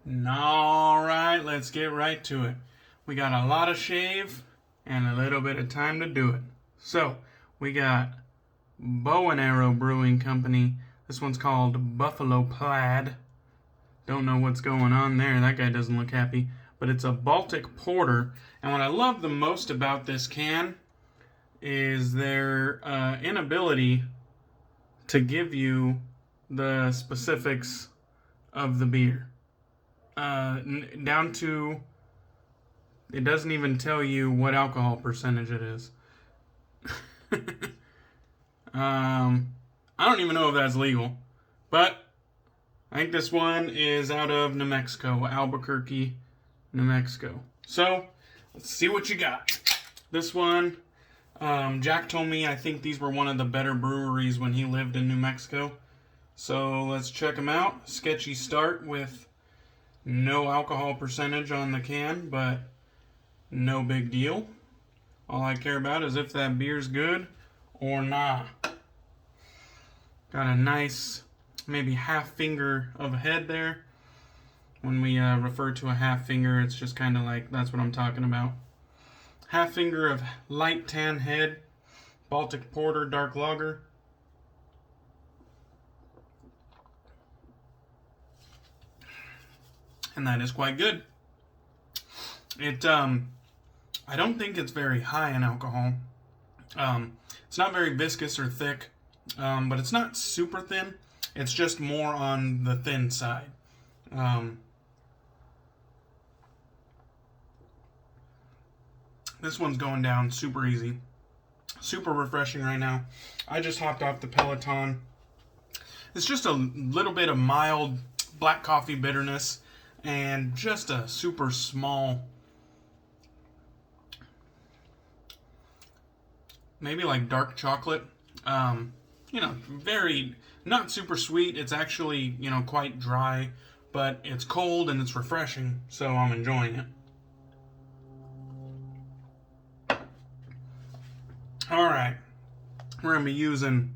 Alright, let's get right to it. We got a lot of shave and a little bit of time to do it. So, we got Bow and Arrow Brewing Company. This one's called Buffalo Plaid. Don't know what's going on there. That guy doesn't look happy. But it's a Baltic porter. And what I love the most about this can is their inability to give you the specifics of the beer. Down to, it doesn't even tell you what alcohol percentage it is. I don't even know if that's legal, but I think this one is out of New Mexico, Albuquerque, New Mexico. So, let's see what you got. This one, Jack told me I think these were one of the better breweries when he lived in New Mexico. So, let's check them out. Sketchy start with no alcohol percentage on the can, but no big deal. All I care about is if that beer's good or not. Got a nice, maybe half finger of a head there. When we refer to a half finger, it's just kind of like, that's what I'm talking about. Half finger of light tan head, Baltic Porter, dark lager. And that is quite good. It, I don't think it's very high in alcohol. It's not very viscous or thick, but it's not super thin. It's just more on the thin side. This one's going down super easy. Super refreshing right now. I just hopped off the Peloton. It's just a little bit of mild black coffee bitterness and just a super small, maybe like dark chocolate. Very, not super sweet. It's actually, quite dry, but it's cold and it's refreshing, so I'm enjoying it. Alright, we're going to be using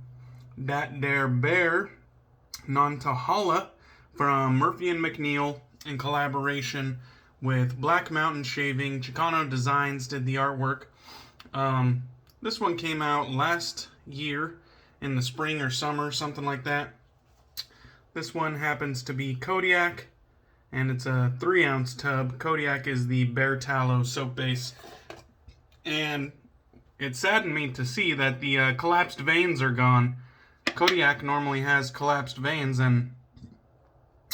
that there bear Nantahala from Murphy and McNeil in collaboration with Black Mountain Shaving. Chicano Designs did the artwork. This one came out last year in the spring or summer, something like that. This one happens to be Kodiak, and it's a 3-ounce tub. Kodiak is the Bear Tallow soap base. And it saddened me to see that the collapsed veins are gone. Kodiak normally has collapsed veins, and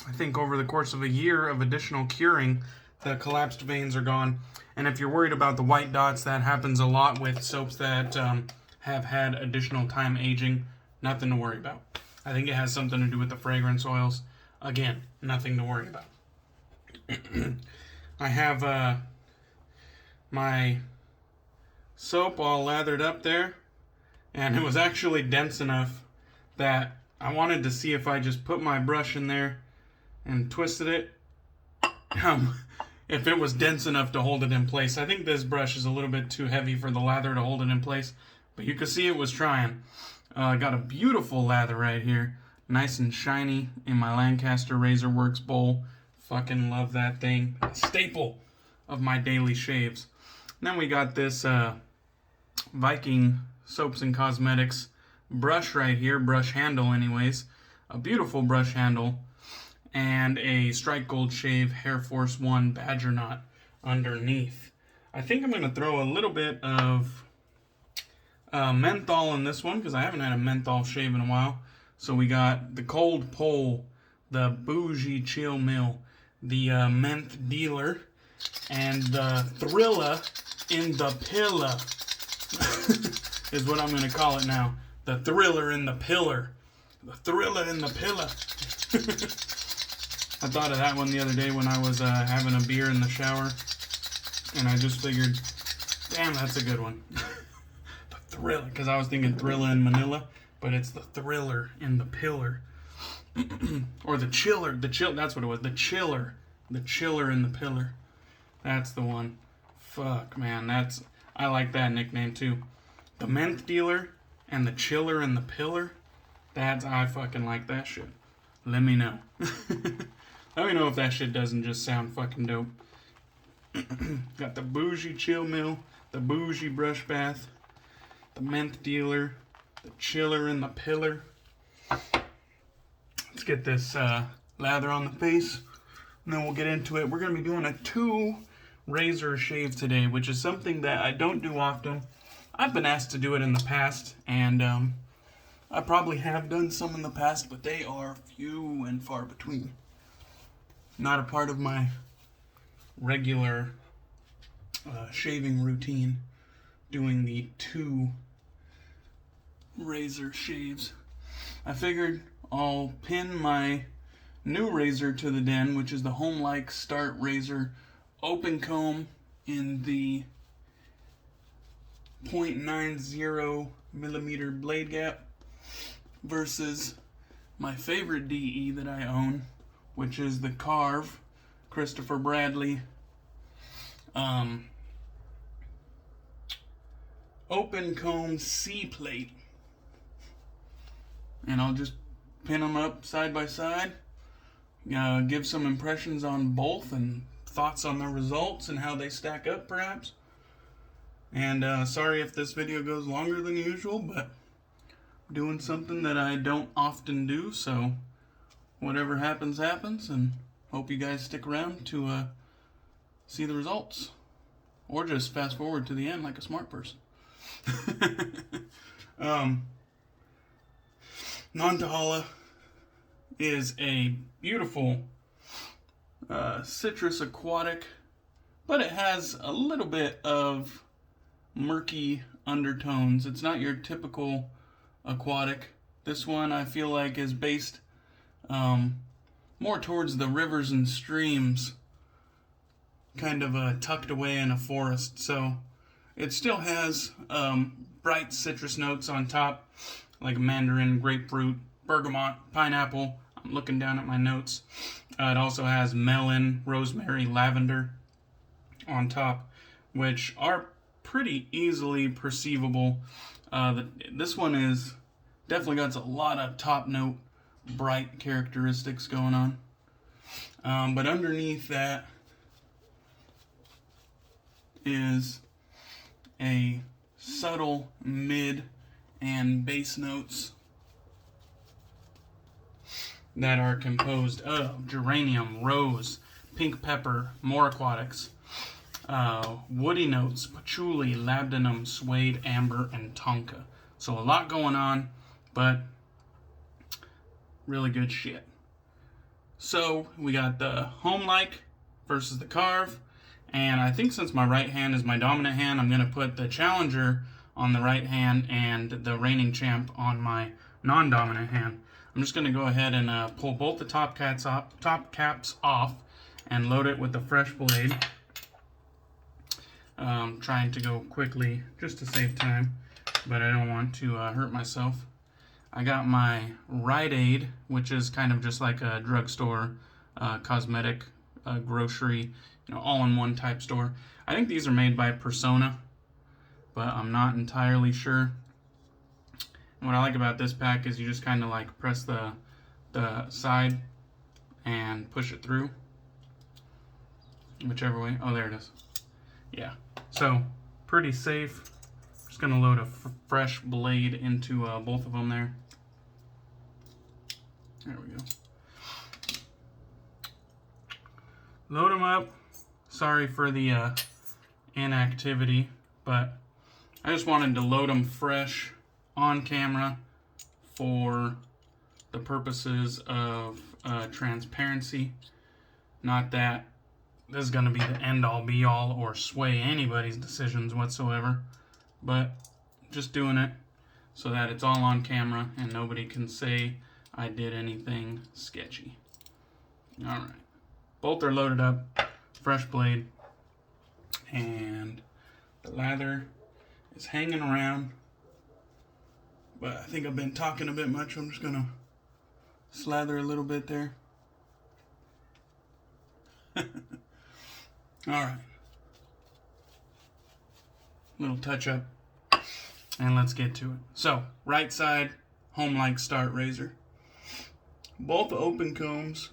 I think over the course of a year of additional curing, the collapsed veins are gone. And if you're worried about the white dots, that happens a lot with soaps that have had additional time aging. Nothing to worry about. I think it has something to do with the fragrance oils. Again, nothing to worry about. I have my soap all lathered up there, and it was actually dense enough that I wanted to see if I just put my brush in there and twisted it, if it was dense enough to hold it in place. I think this brush is a little bit too heavy for the lather to hold it in place, but you can see it was trying. Got a beautiful lather right here, nice and shiny in my Lancaster Razor Works bowl. Fucking love that thing. A staple of my daily shaves. And then we got this Viking Soaps and Cosmetics brush right here, brush handle anyways. A beautiful brush handle. And a Strike Gold Shave Hair Force 1 Badger Knot underneath. I think I'm going to throw a little bit of menthol in this one, because I haven't had a menthol shave in a while. So we got the Cold Pole, the Bougie Chill Mill, the Menth Dealer, and the Thrilla in the Pillar is what I'm going to call it now. The Thriller in the Pillar. The Thriller in the Pillar. I thought of that one the other day when I was having a beer in the shower, and I just figured, damn, that's a good one. The Thriller, because I was thinking Thrilla in Manila, but it's the Thriller in the Pillar. Or the Chiller, that's what it was, the Chiller in the Pillar. That's the one. Fuck, man, I like that nickname too. The Menth Dealer and the Chiller in the Pillar, I fucking like that shit. Let me know. Let me know if that shit doesn't just sound fucking dope. Got the bougie chill mill, the bougie brush bath, the mint dealer, the chiller and the pillar. Let's get this lather on the face, and then we'll get into it. We're going to be doing a 2 razor shave today, which is something that I don't do often. I've been asked to do it in the past, and I probably have done some in the past, but they are few and far between. Not a part of my regular shaving routine, doing the 2 razor shaves. I figured I'll pin my new razor to the den, which is the Homelike Start Razor Open Comb in the 0.90 millimeter blade gap, versus my favorite DE that I own, which is the Karve Christopher Bradley Open Comb C plate. And I'll just pin them up side by side, give some impressions on both and thoughts on the results and how they stack up perhaps. And sorry if this video goes longer than usual, but I'm doing something that I don't often do, so whatever happens, happens, and hope you guys stick around to see the results. Or just fast forward to the end like a smart person. Nantahala is a beautiful citrus aquatic, but it has a little bit of murky undertones. It's not your typical aquatic. This one I feel like is based more towards the rivers and streams, kind of tucked away in a forest. So it still has bright citrus notes on top, like mandarin, grapefruit, bergamot, pineapple. I'm looking down at my notes. It also has melon, rosemary, lavender on top, which are pretty easily perceivable. This one is definitely got a lot of top note, bright characteristics going on. But underneath that is a subtle mid and bass notes that are composed of geranium, rose, pink pepper, more aquatics, woody notes, patchouli, labdanum, suede, amber, and tonka. So a lot going on, but really good shit. So we got the Homelike versus the Karve, and I think since my right hand is my dominant hand, I'm going to put the Challenger on the right hand and the reigning champ on my non-dominant hand. I'm just going to go ahead and pull both the top caps off and load it with the fresh blade. Trying to go quickly just to save time, but I don't want to hurt myself. I got my RiteAid, which is kind of just like a drugstore, cosmetic, grocery, all-in-one type store. I think these are made by Persona, but I'm not entirely sure. And what I like about this pack is you just kind of like press the side and push it through, whichever way. Oh, there it is. Yeah, so pretty safe. Just gonna load a fresh blade into both of them there. There we go. Load them up. Sorry for the inactivity, but I just wanted to load them fresh on camera for the purposes of transparency. Not that this is going to be the end-all be-all or sway anybody's decisions whatsoever, but just doing it so that it's all on camera and nobody can say I did anything sketchy. Alright, both are loaded up, fresh blade, and the lather is hanging around, but I think I've been talking a bit much, so I'm just going to slather a little bit there. Alright, little touch up, and let's get to it. So, right side, Homelike Start Razor. Both open combs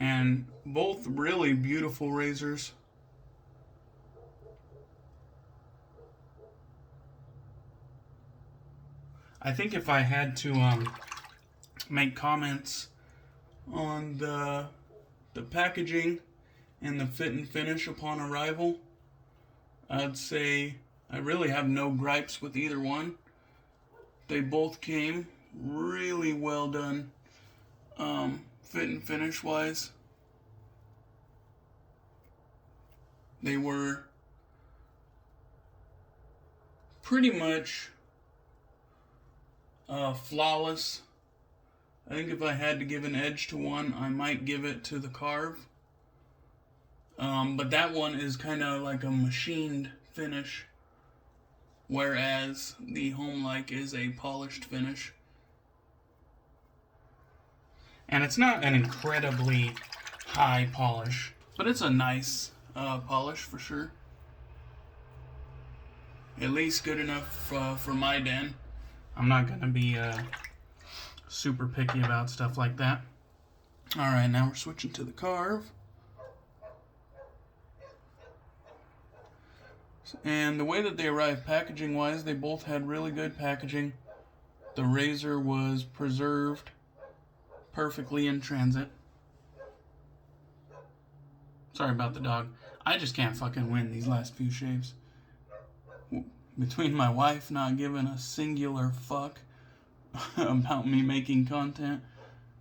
And both really beautiful razors. I think if I had to make comments on the packaging and the fit and finish upon arrival, I'd say I really have no gripes with either one. They both came really well done, fit and finish wise. They were pretty much flawless. I think if I had to give an edge to one, I might give it to the Karve. But that one is kind of like a machined finish, whereas the Homelike is a polished finish. And it's not an incredibly high polish, but it's a nice polish for sure. At least good enough for my den. I'm not going to be super picky about stuff like that. Alright, now we're switching to the Karve. And the way that they arrived packaging wise, they both had really good packaging. The razor was preserved perfectly in transit. Sorry about the dog. I just can't fucking win these last few shaves. Between my wife not giving a singular fuck about me making content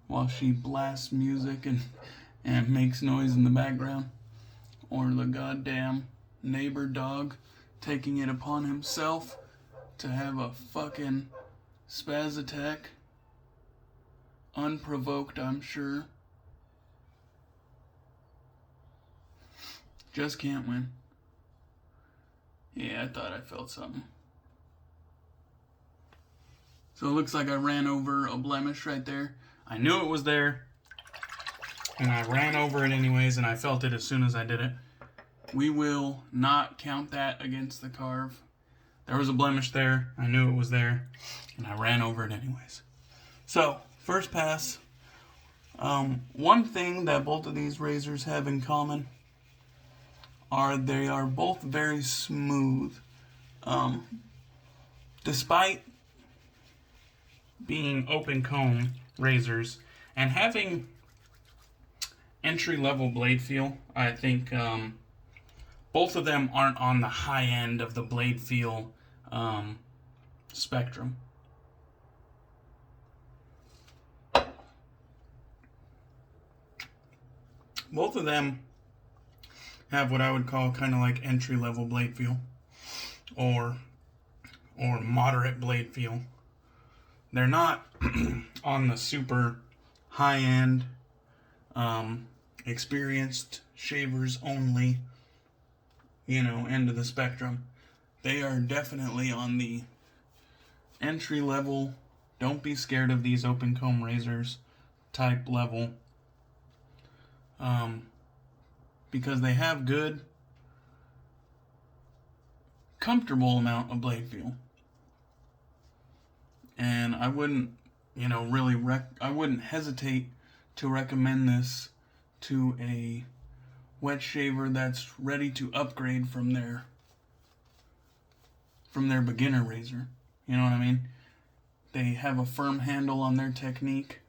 while she blasts music and makes noise in the background, or the goddamn neighbor dog taking it upon himself to have a fucking spaz attack, unprovoked, I'm sure. Just can't win. Yeah, I thought I felt something. So it looks like I ran over a blemish right there. I knew it was there, and I ran over it anyways, and I felt it as soon as I did it. We will not count that against the Karve. There was a blemish there. I knew it was there, and I ran over it anyways. So, first pass. One thing that both of these razors have in common are they are both very smooth. Despite being open comb razors and having entry-level blade feel, I think both of them aren't on the high end of the blade feel spectrum. Both of them have what I would call kind of like entry-level blade feel, or moderate blade feel. They're not on the super high-end, experienced shavers only, end of the spectrum. They are definitely on the entry-level, don't be scared of these open comb razors type level. Because they have good, comfortable amount of blade feel. And I wouldn't, I wouldn't hesitate to recommend this to a wet shaver that's ready to upgrade from their beginner razor. You know what I mean? They have a firm handle on their technique,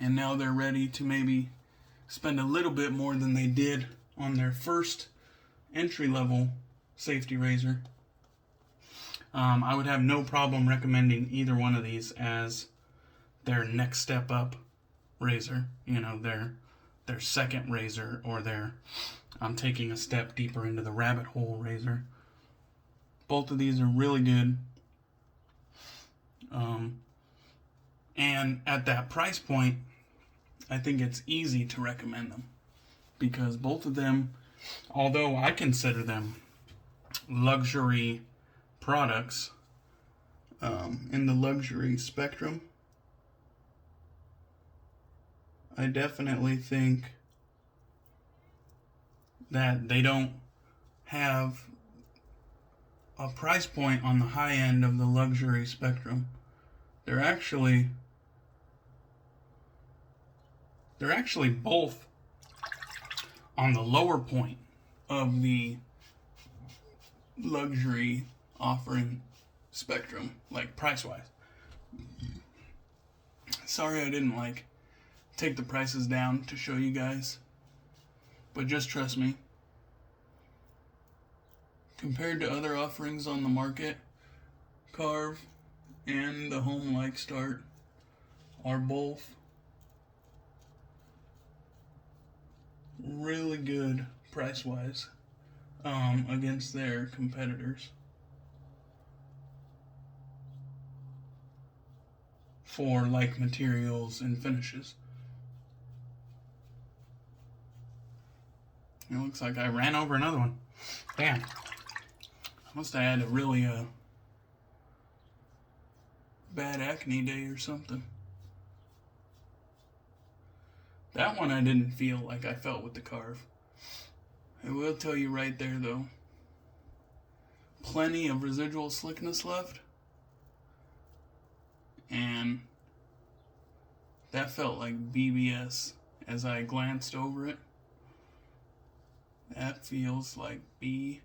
and now they're ready to maybe spend a little bit more than they did on their first entry-level safety razor. I would have no problem recommending either one of these as their next step up razor. Their second razor, or their I'm taking a step deeper into the rabbit hole razor. Both of these are really good. And at that price point, I think it's easy to recommend them, because both of them, although I consider them luxury products, in the luxury spectrum, I definitely think that they don't have a price point on the high end of the luxury spectrum. They're They're actually both on the lower point of the luxury offering spectrum, like price-wise. Sorry I didn't take the prices down to show you guys, but just trust me. Compared to other offerings on the market, Karve and the Homelike Start are both really good price-wise against their competitors for like materials and finishes. It looks like I ran over another one. Damn. I must have had a really bad acne day or something. That one I didn't feel like I felt with the Karve. I will tell you right there though, plenty of residual slickness left, and that felt like BBS as I glanced over it. That feels like BBS.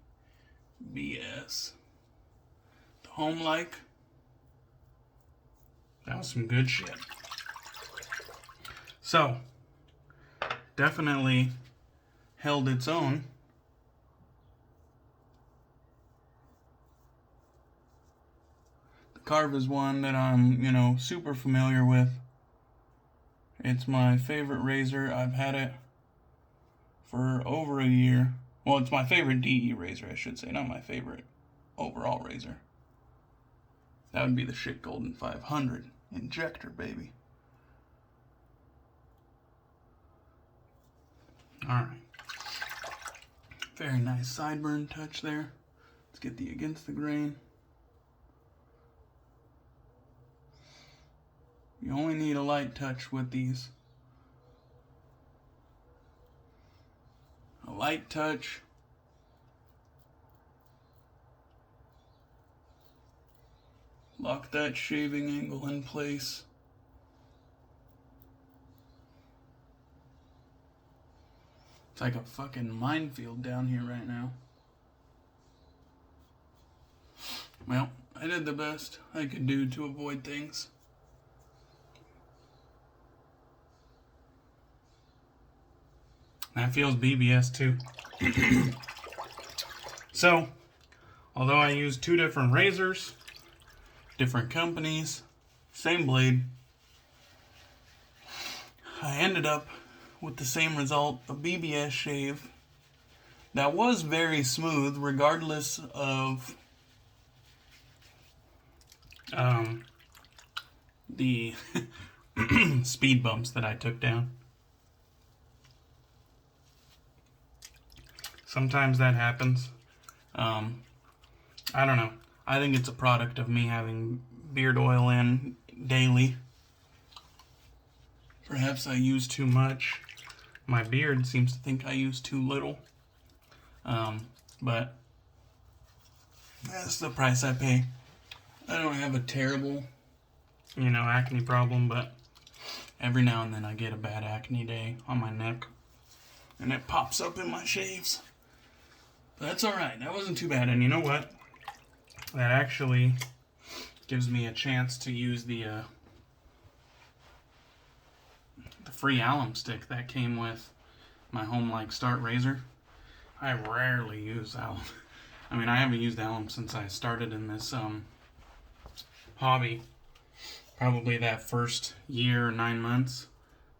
The Homelike, that was some good shit. So, definitely held its own. The Karve is one that I'm, super familiar with. It's my favorite razor. I've had it for over a year. Well, it's my favorite DE razor, I should say, not my favorite overall razor. That would be the Shit Golden 500 injector, baby. Alright. Very nice sideburn touch there. Let's get the against the grain. You only need a light touch with these. A light touch. Lock that shaving angle in place. It's like a fucking minefield down here right now. Well, I did the best I could do to avoid things. That feels BBS too. So, although I used two different razors, different companies, same blade, I ended up with the same result, a BBS shave that was very smooth regardless of the speed bumps that I took down. Sometimes that happens. I don't know. I think it's a product of me having beard oil in daily. Perhaps I use too much. My beard seems to think I use too little. But that's the price I pay. I don't have a terrible, acne problem, but every now and then I get a bad acne day on my neck. And it pops up in my shaves. But that's alright. That wasn't too bad. And you know what? That actually gives me a chance to use the free alum stick that came with my Homelike Start razor. I rarely use alum. I mean, I haven't used alum since I started in this hobby. Probably that first year or 9 months.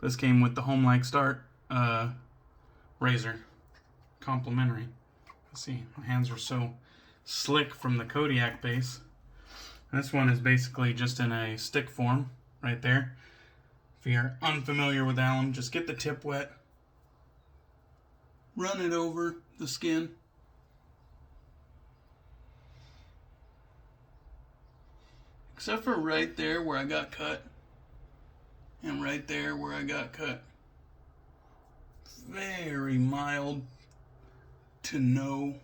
This came with the Homelike Start razor. Complimentary. Let's see, my hands are so slick from the Kodiak base. This one is basically just in a stick form right there. If you're unfamiliar with alum, just get the tip wet, run it over the skin, except for right there where I got cut, and right there where I got cut. Very mild to no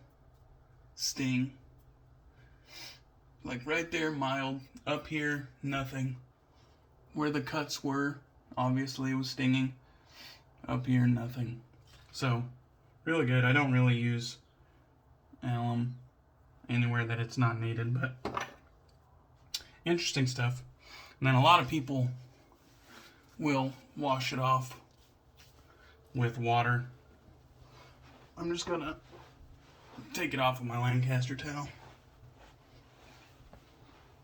sting. Like right there, mild. Up here, nothing. Where the cuts were, obviously it was stinging. Up here, nothing. So, really good. I don't really use alum anywhere that it's not needed, but interesting stuff. And then a lot of people will wash it off with water. I'm just gonna take it off with my Lancaster towel.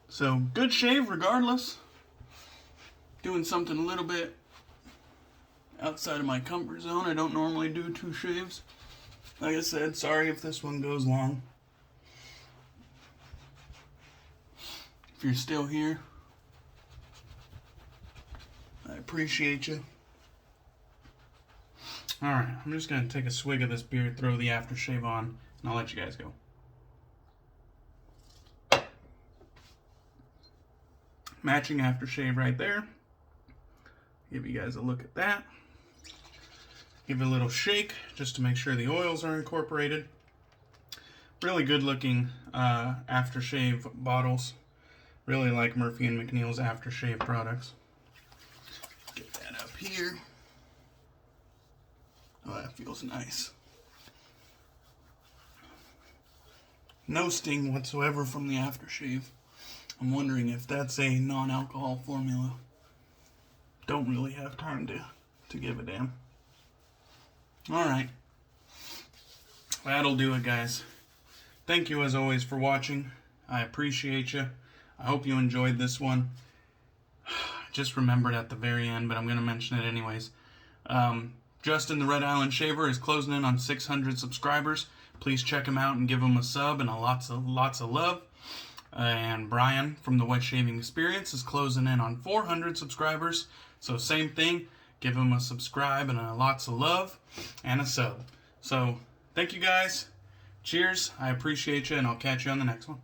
So, good shave regardless. Doing something a little bit outside of my comfort zone. I don't normally do 2 shaves. Like I said, sorry if this one goes long. If you're still here, I appreciate you. Alright, I'm just going to take a swig of this beer, throw the aftershave on, and I'll let you guys go. Matching aftershave right there. Give you guys a look at that. Give it a little shake just to make sure the oils are incorporated. Really good looking aftershave bottles. Really like Murphy and McNeil's aftershave products. Get that up here. Oh, that feels nice. No sting whatsoever from the aftershave. I'm wondering if that's a non-alcohol formula. Don't really have time to give a damn. Alright. That'll do it, guys. Thank you as always for watching. I appreciate you. I hope you enjoyed this one. Just remembered at the very end, but I'm going to mention it anyways. Justin the Red Island Shaver is closing in on 600 subscribers. Please check him out and give him a sub and lots of love. And Brian from the Wet Shaving Experience is closing in on 400 subscribers. So same thing. Give him a subscribe and lots of love and a sub. So thank you guys. Cheers. I appreciate you, and I'll catch you on the next one.